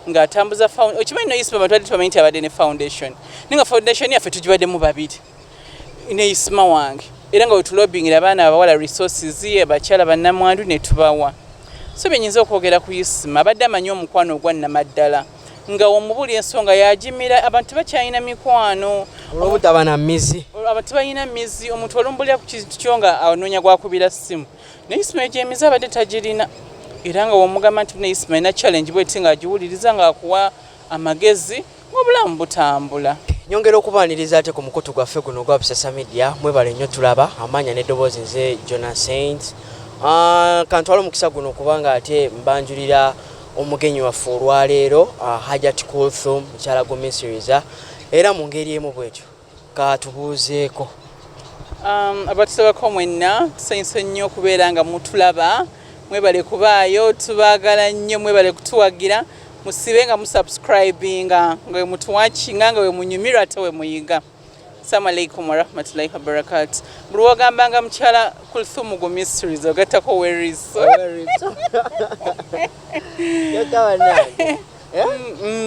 ngatambuza foundation okimanyi no Isma abantu tumanyi nti abadde ne foundation ninga foundation yaffe tugibadde mu babiri ne Isma wange era nga wetulobingira abaana abawala resources abakyala bannamwandu ne tubawa so byenyinza okwogera ku Isma abadde amanyi omukwano ogwa nnamaddala nga omubuli ensonga yagimira abantu bakyalina mikwano obutabana mizi abantu balina mizi omuntu olumbulira ku kintu kyo nga anoonya gwakubira ssimu ne Isma egyemiza abadde tagirina era nga womugamba nti ne Isma ina challenge bweti nga agiwuliriza nga akuwa amagezi ng'obulamu butambula. Nyongera okubaaniriza ate ku mukutu gwaffe guno gwa Busasa Media mwebale nnyo tulaba amaanya n'eddoboozi nze Jonas Saint kantwala omukisa guno kubanga ate mbanjulira omugenyi waffe olwaleero Hajat Kulthum mukyala Gomisiriza era mu ngeri emu bwetyo katubuuzeeko abatusabako mwenna tusanyusa nnyo okubeera nga mutulaba mwebale kubaayo tubaagala nnyo mwebale kutuwagira musibe nga musubscribinga nga mutuwachinga nga we munyumirwa ate we muyiga. Assalamu alaikum wa rahmatullahi wa barakatuh. Buli wagambanga mukyala Kulthum Gomisiriza ogattako werriso.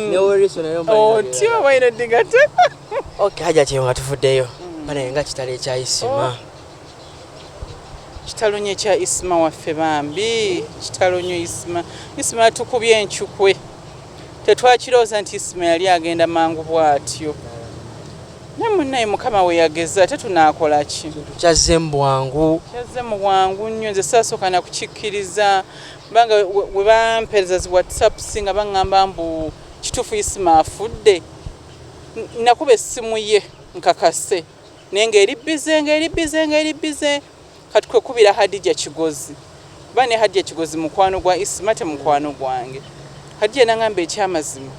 Ne werriso nayo mbalina. Tiwa bayina digate. Okay, haja kyo nga tufuddeyo. Bana nga kitale ekya Isma. Kitalo nnyo ekya Isma waffe bambi. Kitalo nnyo Isma. Isma tukubye enkyukwe. Tetwakirooza nti Isma yali agenda mangu bw'atyo. Ne munnaye Mukama we yageza ate tunaakola ki? Kyazze mu bwangu. Kyazze mu bwangu nnyo nze saasooka na kukikkiriza banga we bampeereza zi WhatsApp singa baŋŋamba mbu kituufu Isma afudde. Nakuba essimu ye nkakase naye ng'eri bize kati kwekubira Hadija Kigozi. Kuba ne Hadija Kigozi mukwano gwa Isma te mukwano gwange. Hadija n'angamba ekyamazima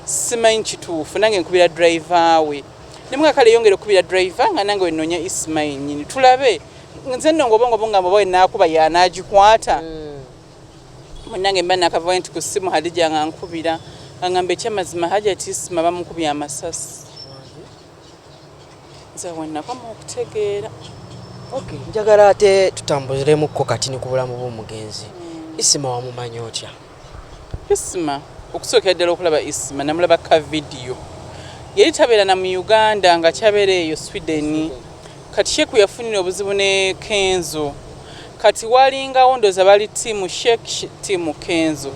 simanyi kituufu nange nkubira driver we. Nimwe kale yongere kubira driver nga nange wenoonya Isma yennyini tulabe nze nno ngobongo ngamba bwe naakuba yanagikwata munange mba nakavayo nti ku ssimu Hadija nga nkubira angamba ekyamazima Hajat Isma bamukubye amasasi nze wennakoma okutegeera. Okay, njagala ate tutambuziremukko kati ni ku bulamu bw'omugenzi. Isma wamumanyi otya? Isma okusookera ddala okulaba Isma namulaba ka video yali tabeera na mu Uganda nga kyabeera eyo Sweden kati Sheku yafunira obuzibu ne Kenzo kati walingawo ndooza bali tiimu Sheikh tiimu Kenzo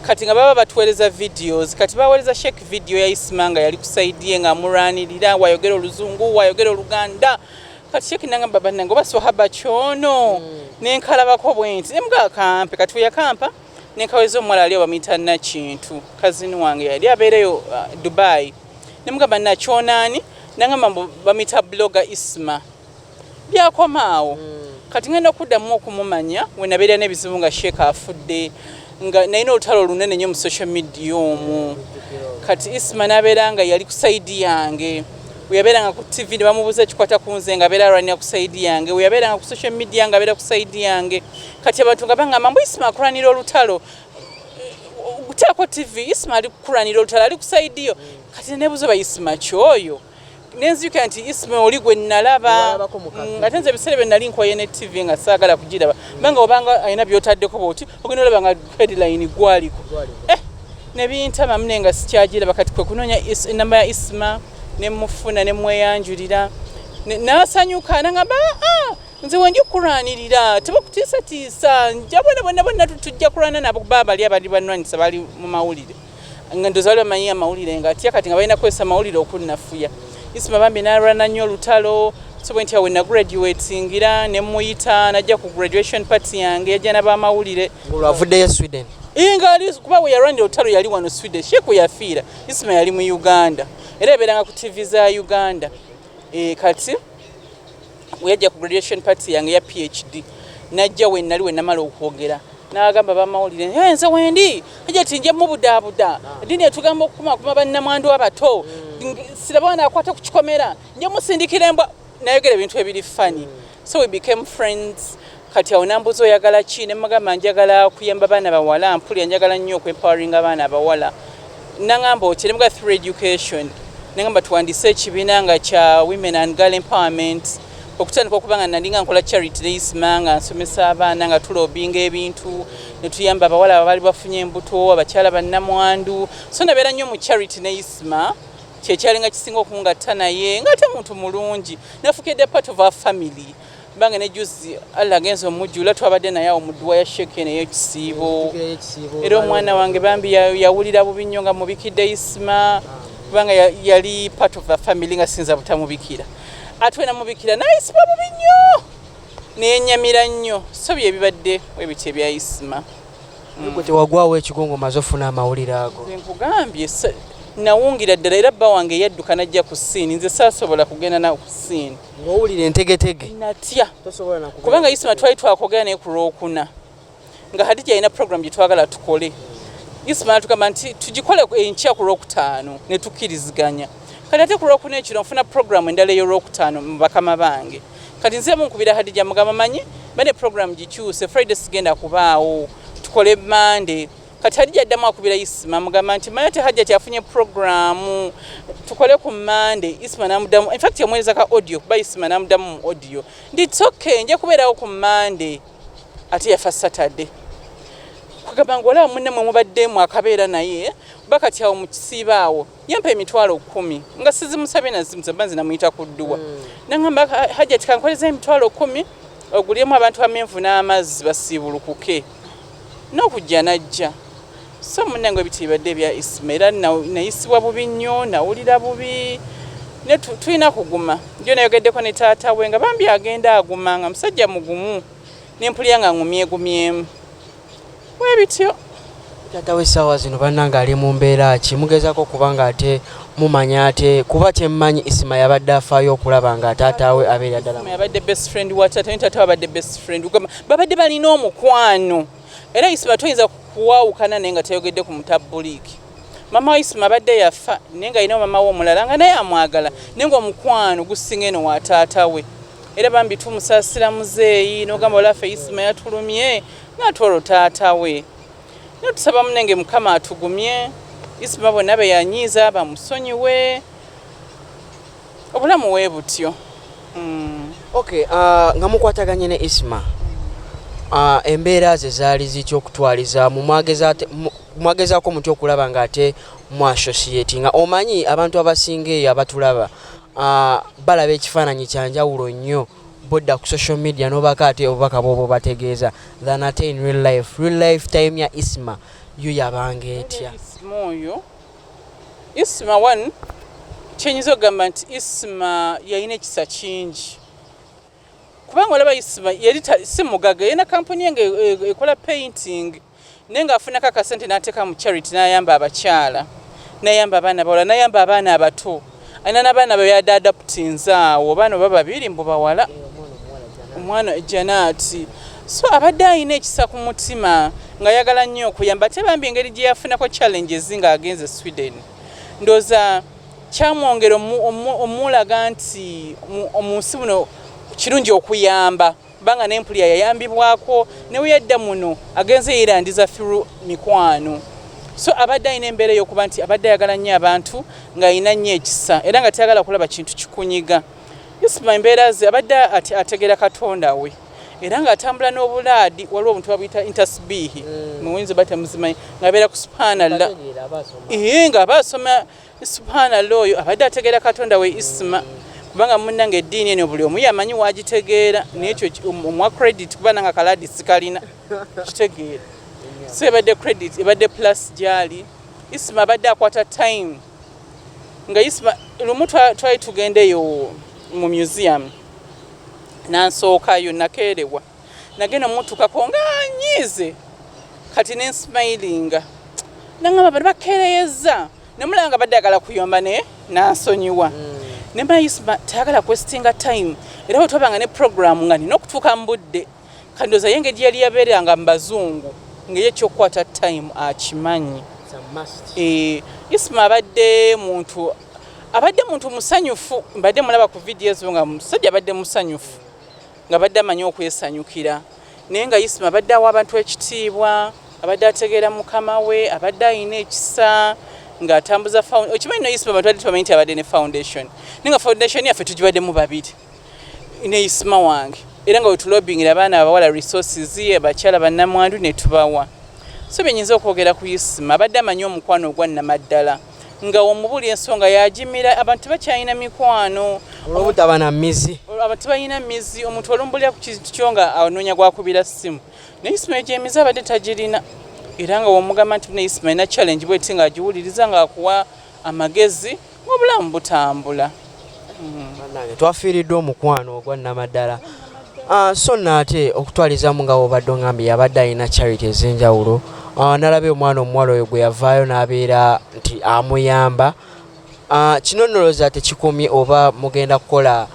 kati nga baba batuweereza videos kati baweereza Sheikh video ya Isma nga yali kusaidie nga amuranirira wayogera Oluzungu wayogera Oluganda kati Sheikh nangamba bannange oba sohaba kyono nenkalabako bwenti nemuga kampe kati yakampa nenkaweza omuwala ali bamuyita Nakintu kazini wange yali abeereyo Dubai nemugamba nakyonaani nangamba bamuyita blogger Isma byakomaawo kati ngenda okuddamu okumumanya we nabeera n'ebizibu nga Sheikh afudde nga nalina olutalo olunene nnyo mu social media omwo kati Isma nabeera nga yali ku saidi yange weyabeeranga ku TV ne bamubuuza ekikwata ku nze nga abeera alwanira ku saidi yange weyabeeranga ku social media nga abeera ku saidi yange kati abantu nga bangamba mbu Isma akulwanira olutalo gutaako TV Isma ali kukulwanira olutalo ali ku saidi yo kati nebuuza ba Isma kyoyo nenziyuka nti Isma oli gwe nalaba ate nze ebiseera bye nali nkwaye ne TV nga saagala kugiraba banga obanga alina byotaddeko bwoti ogenda olaba nga headline gwaliko ne bintama mune nga sikyagiraba kati kwe kunoonya enamba ya Isma nemufuna nemweyanjulira nasanyuka nangamba nze wenji kukulwanirira tebakutiisatiisa nja bonna tujja kulwana nabo kuba bali abali bannwanyisa bali mu mawulire nga ndooza bali bamanyi amawulire nga atya kati nga balina kukozesa amawulire okunnafuya Isma bambi nalwana nnyo olutalo so nti awe nagraduatingira nemuyita najja ku graduation party yange yajja n'abamawulire olwavuddeyo Sweden inga ali kuba we yarwanira olutalo yali wano Sweden Sheku yafiira Isma yali mu Uganda era ebeeranga ku TV za Uganda kati weyajja ku graduation party yange ya PhD najja we nali we namala okwogera n'agamba bamawulire nze wendi ajja tinje mu budaabuda dini yatugamba okukuma bannamwandu abato siraba nakwata ku kikomera nje musindikira embwa nayogera ebintu ebiri fani so we became friends kati awo nambuza oyagala ki ne mugamba njagala kuyamba baana bawala mpulira njagala nnyo okwempowering abaana abawala nangamba otya nemuga through education nangamba tuwandiise ekibiina nga kya women and girl empowerment okutandika okubanga nalinga nkola charity ne Isma nga nsomesa abaana nga tulobinga ebintu ne tuyamba abawala abali bafunye embuto abakyala bannamwandu so nabeera nnyo mu charity ne Isma kyekyalinga kisinga okungatta naye nga ate muntu mulungi nafukidde part of our family banga ne juzi Allah genzo omujjula twabadde naye awo muddwa ya sheke neyo kisiibo era omwana wange bambi yawulira bubi nnyo nga mubikidde Isma kubanga yali part of the family nga sinza butamubikira atwena mubikira naye Isma bubi nnyo nenyamira nnyo so bye bibadde webite bya Isma Gute wagwawo ekigongo mazofuna amawulire ago nkugambye nawungira ddala era bba wange yadduka najja ku ssiini nze saasobola kugenda nawe ku ssiini ng'owulira entegetege natya kubanga Isma twali twakogera naye ku Lwokuna nga Hadija alina program gye twagala tukole Isma natugamba nti tugikole enkya ku Lwokutaano ne tukkiriziganya kati ate ku Lwokuna ekiro nfuna program endala ey'Olwokutaano mu bakama bange kati nze munkubira Hadija mugamba manyi bane program gikyuse Friday sigenda kubaawo tukole Monday kati Hadija addamu akubira Isma mugamba nti manyi ate Hadija kyafunye program tukole ku Monday Isma namudamu in fact yamweleza ka audio kuba Isma namudamu mu audio ndi it's okay nja kubeerawo ku Monday ate yafa Saturday kugamba ngola munne mwe mubaddemu akabeera naye bakati awo mu kisiibaawo yampa emitwalo 10 nga sizimusabye na zimusabanzi namuyita ku dduwa nangamba Hadija tikankoleza emitwalo 10 ogulyemu abantu amenvu n'amazzi basiibulukuke n'okujja najja so munnange bitibadde bya Isma era nayisibwa bubi nnyo nawulira bubi ne tulina kuguma njo nayogeddeko ne taata we nga bambi agenda aguma nga musajja mugumu nempulya nga ngumyegumyemu webityo taata we essaawa zino bannanga ali mu mbeera ki mugezako kubanga ate mumanya ate kuba temmanyi Isma yabadde afaayo okulaba nga taata we abeera ddala yabadde best friend wa taata ne taata babadde best friend babadde balina omukwano era Isma toyinza kuwaawukana naye nga tayogedde ku mutabuliki mama wa Isma abadde yafa naye nga alina mama we omulala nga naye amwagala naye nga omukwano gusinga eno wa taata we era bambi tumusaasira muzeeyi n'ogamba olaffe Isma yatulumye n'atwala taata we naye tusaba munenge Mukama atugumye Isma bonna be yanyiiza bamusonyiwe obulamu we butyo okay nga mukwataganye ne Isma embeera ze zaali zitya okutwaliza mwagezaako mutya okulaba nga ate mu associate nga omanyi abantu abasinga eyo abatulaba balaba ekifaananyi kyanjawulo nnyo bodda ku social media n'obaka ate obubaka bwoba bategeeza than ate in real life time ya Isma yo yabanga etya oyo Isma one kyenyinza okugamba nti Isma yalina ekisa kingi kubanga olaba Isma yali si mugaga yena kampuni enge ekola painting nenga afunako akasente n'ateeka mu charity n'ayamba abakyala n'ayamba abaana bawala n'ayamba abaana abato alina n'abaana be yadadaptinze awo baana baba babiri mbu bawala omwana Janati so abadde alina ekisa ku mutima nga yagala nnyo okuyamba ate bambi engeri gye yafunako challenges nga agenze Sweden ndooza kyamwongera omulaga nti omunsi buno kirungi okuyamba banga n'empulya yayambibwako newe yadda muno agenze yeerandiza through mikwano so abadde alina embeera y'okuba nti abadde ayagala nnyo abantu ng'alina nnyo ekisa era nga tayagala kulaba kintu kikunyiga Isma embeera ze abadde ategera Katonda we era ng'atambula n'obulaadi waliwo omuntu babuyita intasbihi muwinzi batamuzimanyi ng'abeera ku subhanallah ng'aba asoma subhanallah oyo abadde ategera Katonda we Isma kubanga munnange eddiini eno buli omu yamanyi wagitegeera n'ekyo omwa credit kuba nanga kaladi sikalina kitegeera so ebadde credit ebadde plus gyali Isma abadde akwata time nga Isma lumu twali tugendeyo mu museum nansookayo nakeerewa nagenda mutukako nga nyiize kati nensmilinga nangamba bali bakeereyeza nemulanga badde agala kuyomba ne nansonyiwa nemba Isma tayagala kwestinga time era bwe twabanga ne program nga nina okutuuka mu budde kandoza yengeri yali yabeeranga mu bazungu ng'eye ekyokukwata time akimanyi Isma abadde muntu musanyufu mbadde mulaba ku videos nga musajja abadde musanyufu nga badde amanyi okwesanyukira naye nga Isma abadde awa abantu ekitiibwa abadde ategeera mukama we abadde alina ekisa ng'atambuza okimanyi no Isma abantu badde tubamanyi nti abadde ne foundation naye nga foundation yaffe tugibaddemu babiri ne Isma wange era nga wetulobingira abaana abawala resources abakyala bannamwandu ne tubawa so byenyinza okwogera ku Isma abadde amanyi omukwano ogwa nnamaddala nga omubuli ensonga yagimira abantu bakyalina mikwano olw'obutaba na mizi abantu balina mizi omuntu olumbulira ku kintu kyo nga anoonya gwakubira ssimu ne Isma egyemiza abadde tagirina era nga womugamba nti ne Isma ina challenge bweti nga agiwuliriza nga akuwa amagezi ng'obulamu butambula twafiiriddwa omukwano ogwa nnamaddala so naate okutwalizamu nga wobadde ongambye yabadde alina charity ez'enjawulo nalabye omwana omuwala oyo gwe yavaayo n'abeera nti amuyamba kino noloza tekikomye oba mugenda kukola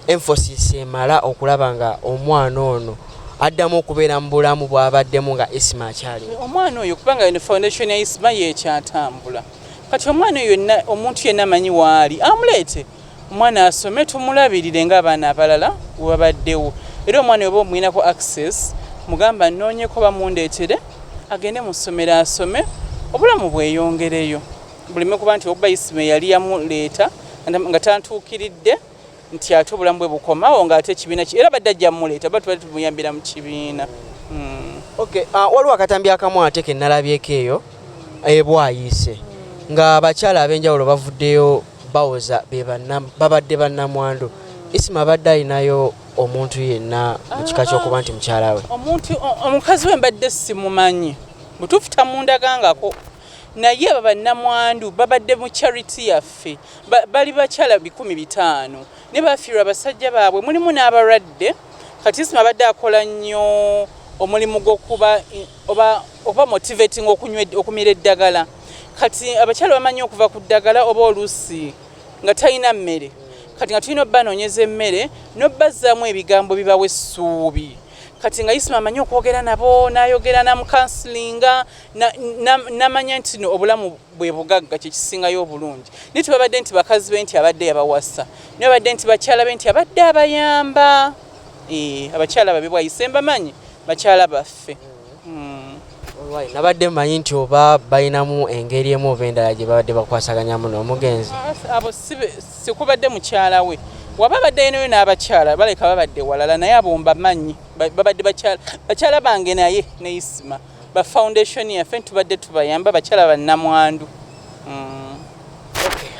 emphasis emala okulaba nga omwana ono addamu okubeera mu bulamu bw'abaddemu nga Isma akyali omwana oyo kubanga eno foundation ya Isma yekyatambula kati omwana oyo omuntu yenna amanyi waali amuleete omwana asome tumulabirire ng'abaana abalala webabaddewo era omwana oba omwinako access mugamba nnoonyeko bamundeetere agende mu ssomero asome obulamu bweyongereyo buleme kuba nti oba Isma yali yamuleeta nga tantuukiridde nti ate obulamu bwe bukomawo ng'ate ekibiina era badde ajja muleeta ba tubadde tumuyambira mu kibiina waliwo akatambi akamu ate ke nalabyeko eyo ebwayise nga abakyala ab'enjawulo bavuddeyo bawoza babadde bannamwandu Isma abadde alinayo omuntu yenna mu kika ky'okuba nti mukyala we omukazi we mbadde simumanyi butuufu tamundagangako naye abo bannamwandu babadde mu charity yaffe bali bakyala 500 ne bafiirwa abasajja baabwe mulimu n'abalwadde kati Isma abadde akola nnyo omulimu gw'okuba oba motivating okumira eddagala kati abakyala bamanyi okuva ku ddagala oba oluusi nga talina mmere kati nga tulina obbanoonyeza emmere n'obbazzaamu ebigambo bibawa essuubi kati nga Isma amanyi okwogera nabo n'ayogera namukansilinga n'amanya nti obulamu bwe bugagga kyekisingayo obulungi naye tebabadde nti bakazi be nti abadde yabawasa naye babadde nti bakyala be nti abadde abayamba abakyala babe bwayise mbamanyi bakyala baffe nabadde mmanyi nti oba balinamu engeri emu oba endala gye babadde bakwasaganyamu n'omugenzi abo sikubadde mukyala we waba badde yenayo n'abakyala baleka babadde walala naye abo mbamanyi babadde bakyala bange naye ne Isma ba foundation yaffe tubadde tubayamba bakyala bannamwandu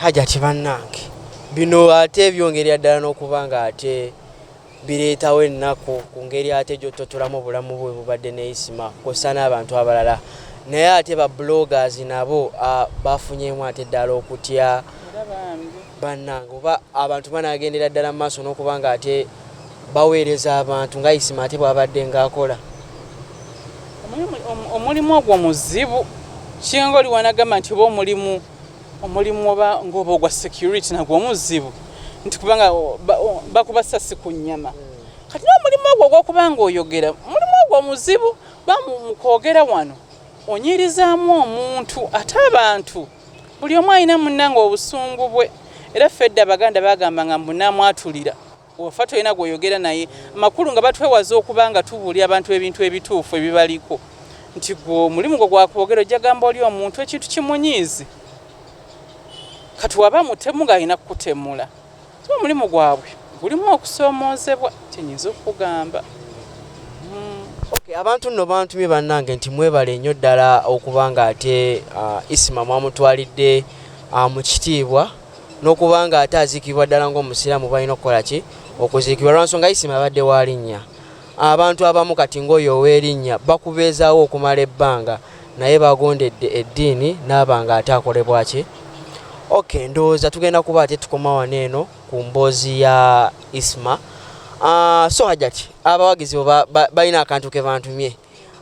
Hajati bannange bino ate byongerera ddala n'okuba nga ate bireetawo ennaku ku ngeri ate gy'ototolamu obulamu bwe bubadde ne Isma kw'ossa n'abantu abalala naye ate ba bloggers nabo bafunyemu ate ddala okutya bannange oba abantu banaagendera ddala mu maaso n'okuba nga ate baweereza abantu nga Isma ate bw'abadde ng'akola omulimu ogwo muzibu kinga oli wanagamba nti oba omulimu oba ng'oba ogwa security nagwo muzibu nti kubanga bakuba ssasi ku nnyama kati n'omulimu ogwo ogw'okuba ng'oyogera omulimu ogwo muzibu bamukwogera wano onyirizaamu omuntu ate abantu buli omu alina munnange obusungu bwe era fedde abaganda bagamba nga mbunamwatulira ofa tolina gw'oyogera naye amakulu nga batwewaza okuba nga tubuulira abantu ebintu ebituufu ebibaliko nti gwe omulimu gwo gwakwogera ojja gamba oli omuntu ekintu kimunyiizi kati waba mutemu ng'alina kukutemula omulimu gwabwe gulimu okusoomoozebwa kyenyinza okugamba abantu nno bantumye bannange nti mwebale nnyo ddala okuba nga ate Isma mwamutwalidde mu kitiibwa n'okuba nga ate aziikibwa ddala ng'omusiraamu balina okukola ki okuziikibwa lwansonga Isma abadde wa linnya abantu abamu kati ng'oyo ow'erinnya bakubeezaawo okumala ebbanga naye bagondedde eddiini n'abanga ate akolebwa ki ndowooza tugenda kuba ate tukoma wano eno ku mboozi ya Isma so Hajati abawagizi balina akantu ke bantumye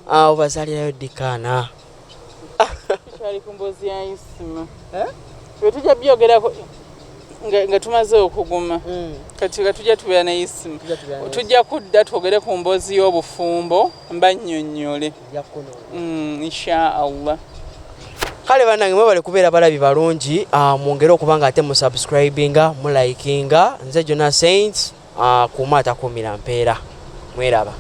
obazaalirayo ddikaana kyali ku mboozi ya Isma tujja byogerako nga tumaze okuguma kati tujja tubeera ne Isma tujja kudda twogere ku mboozi y'obufumbo mbannyonnyole insha Allah kale bannange mwebale kubeera balabi balungi mwongere okuba nga ate musubscribinga mulikinga nze Jona Saints kumaata kumira mpeera mweraba